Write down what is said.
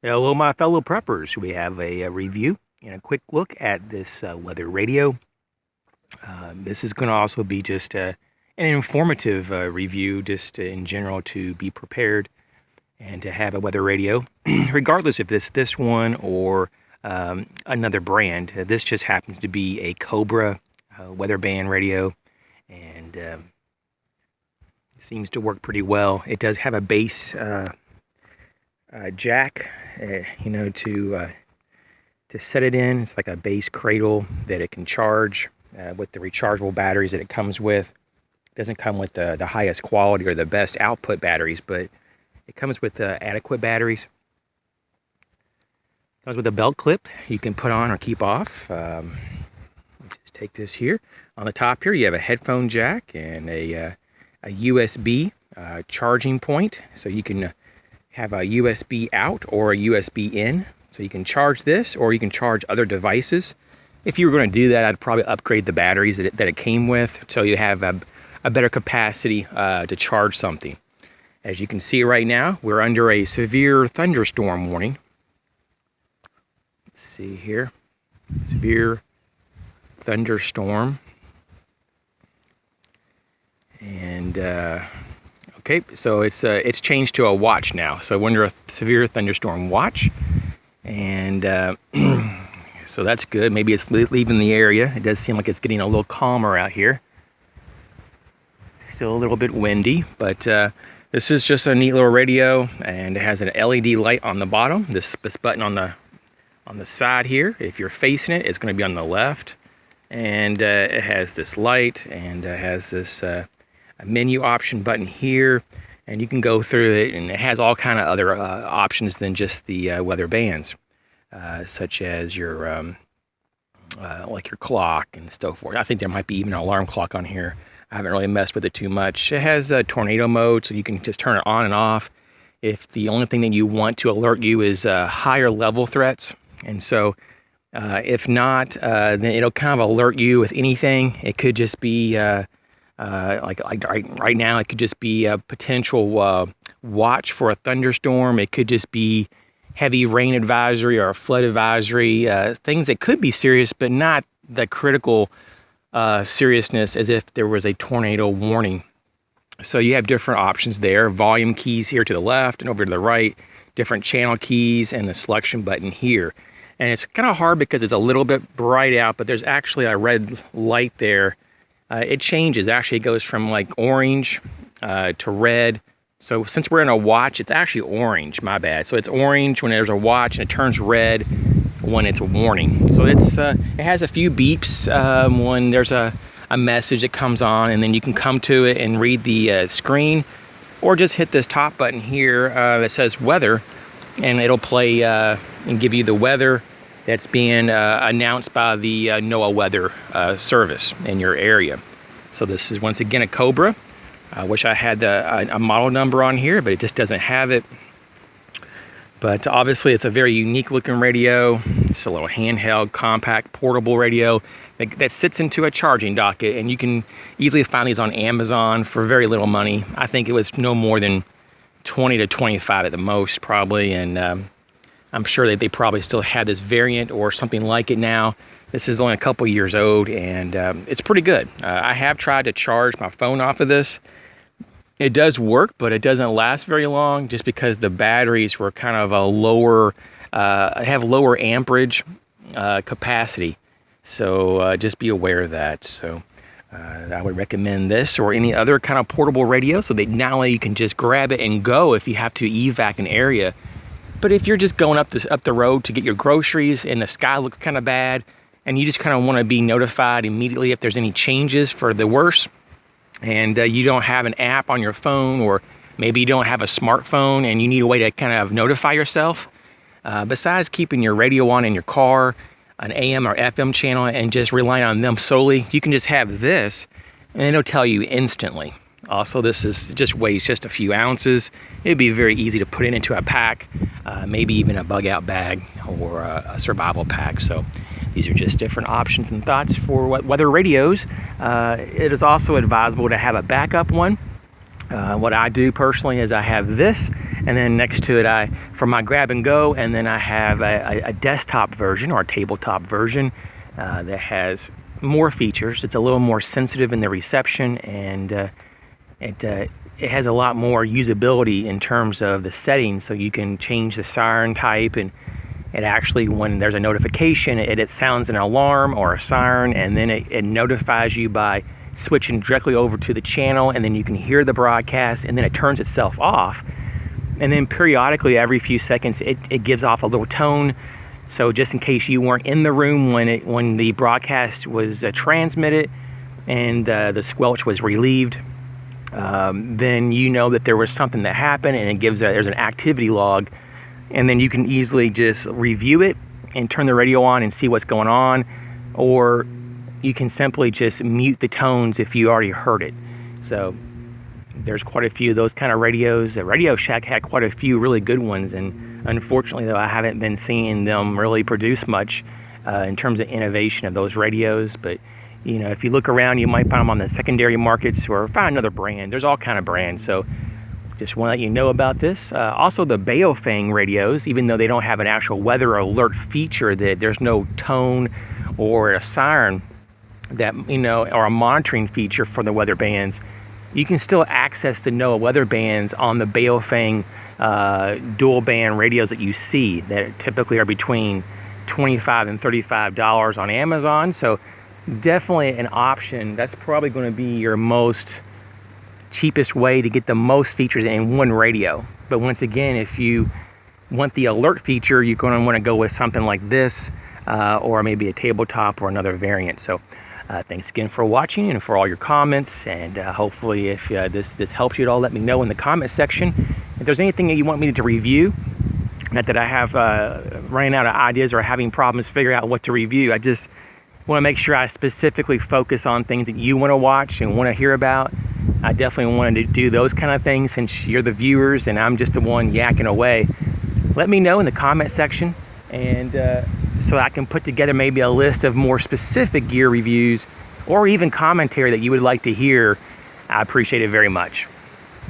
Hello, my fellow preppers. We have a review and a quick look at this weather radio. This is going to also be just an informative review, just in general, to be prepared and to have a weather radio, regardless if it's this one or another brand. This just happens to be a Cobra weather band radio, and it seems to work pretty well. It does have a bass jack, to set it in. It's like a base cradle that it can charge with the rechargeable batteries that it comes with. It doesn't come with the highest quality or the best output batteries, but it comes with adequate batteries. It comes with a belt clip you can put on or keep off. Just take this here. On the top here, you have a headphone jack and a USB charging point, so you can have a USB out or a USB in, so you can charge this or you can charge other devices. If you were going to do that, I'd probably upgrade the batteries that it came with, so you have a better capacity to charge something. As you can see right now, we're under a severe thunderstorm warning. Let's see here, severe thunderstorm. And okay, so it's changed to a watch now. So we're under a severe thunderstorm watch, and so that's good. Maybe it's leaving the area. It does seem like it's getting a little calmer out here. Still a little bit windy, but this is just a neat little radio, and it has an LED light on the bottom. This button on the side here, if you're facing it, it's going to be on the left, and it has this light, and it has this a menu option button here, and you can go through it, and it has all kind of other options than just the weather bands, such as your like your clock and so forth. I think there might be even an alarm clock on here. I haven't really messed with it too much. It has a tornado mode, so you can just turn it on and off if the only thing that you want to alert you is higher level threats. And so if not, then it'll kind of alert you with anything. It could just be like right now, it could just be a potential watch for a thunderstorm. It could just be heavy rain advisory or a flood advisory, things that could be serious, but not the critical seriousness as if there was a tornado warning. So you have different options there. Volume keys here to the left and over to the right, different channel keys, and the selection button here. And it's kind of hard because it's a little bit bright out, but there's actually a red light there. It changes. Actually, it goes from like orange to red. So since we're in a watch, it's actually orange. My bad. So it's orange when there's a watch, and it turns red when it's a warning. So it has a few beeps when there's a message that comes on, and then you can come to it and read the screen, or just hit this top button here that says weather, and it'll play and give you the weather that's being announced by the NOAA weather service in your area. So this is once again a Cobra. I wish I had a model number on here, but it just doesn't have it. But obviously it's a very unique looking radio. It's a little handheld, compact, portable radio that sits into a charging docket, and you can easily find these on Amazon for very little money. I think it was no more than 20 to 25 at the most, probably, and I'm sure that they probably still have this variant or something like it now. This is only a couple years old, and it's pretty good. I have tried to charge my phone off of this. It does work, but it doesn't last very long, just because the batteries were kind of a lower, have lower amperage capacity. So just be aware of that. So I would recommend this or any other kind of portable radio, so that not only you can just grab it and go if you have to evac an area, but if you're just going up the road to get your groceries and the sky looks kind of bad, and you just kind of want to be notified immediately if there's any changes for the worse, and you don't have an app on your phone, or maybe you don't have a smartphone and you need a way to kind of notify yourself, besides keeping your radio on in your car, an AM or FM channel, and just relying on them solely, you can just have this, and it'll tell you instantly. Also, this weighs just a few ounces. It'd be very easy to put it into a pack, maybe even a bug out bag or a survival pack. So these are just different options and thoughts for weather radios. It is also advisable to have a backup one. What I do personally is I have this, And then next to it, for my grab and go, and then I have a desktop version or a tabletop version that has more features. It's a little more sensitive in the reception, and it has a lot more usability in terms of the settings. So you can change the siren type, and it actually, when there's a notification, it sounds an alarm or a siren, and then it notifies you by switching directly over to the channel, and then you can hear the broadcast, and then it turns itself off. And then periodically, every few seconds, it gives off a little tone. So just in case you weren't in the room when the broadcast was transmitted and the squelch was relieved, then you know that there was something that happened, and there's an activity log. And then you can easily just review it and turn the radio on and see what's going on, or you can simply just mute the tones if you already heard it. So there's quite a few of those kind of radios. The Radio Shack had quite a few really good ones, and unfortunately, though, I haven't been seeing them really produce much in terms of innovation of those radios. But you know, if you look around, you might find them on the secondary markets, or find another brand. There's all kind of brands. So just want to let you know about this. Also, the Baofeng radios, even though they don't have an actual weather alert feature, that there's no tone or a siren that, you know, or a monitoring feature for the weather bands, you can still access the NOAA weather bands on the Baofeng dual band radios that you see, that typically are between $25 and $35 on Amazon. So definitely an option. That's probably going to be your most cheapest way to get the most features in one radio. But once again, if you want the alert feature, you're going to want to go with something like this, or maybe a tabletop or another variant. So thanks again for watching and for all your comments, and hopefully if this helps you at all, let me know in the comment section. If there's anything that you want me to review, not that I have running out of ideas or having problems figuring out what to review, I just want to make sure I specifically focus on things that you want to watch and want to hear about. I definitely wanted to do those kind of things since you're the viewers and I'm just the one yakking away. Let me know in the comment section, and so I can put together maybe a list of more specific gear reviews or even commentary that you would like to hear. I appreciate it very much.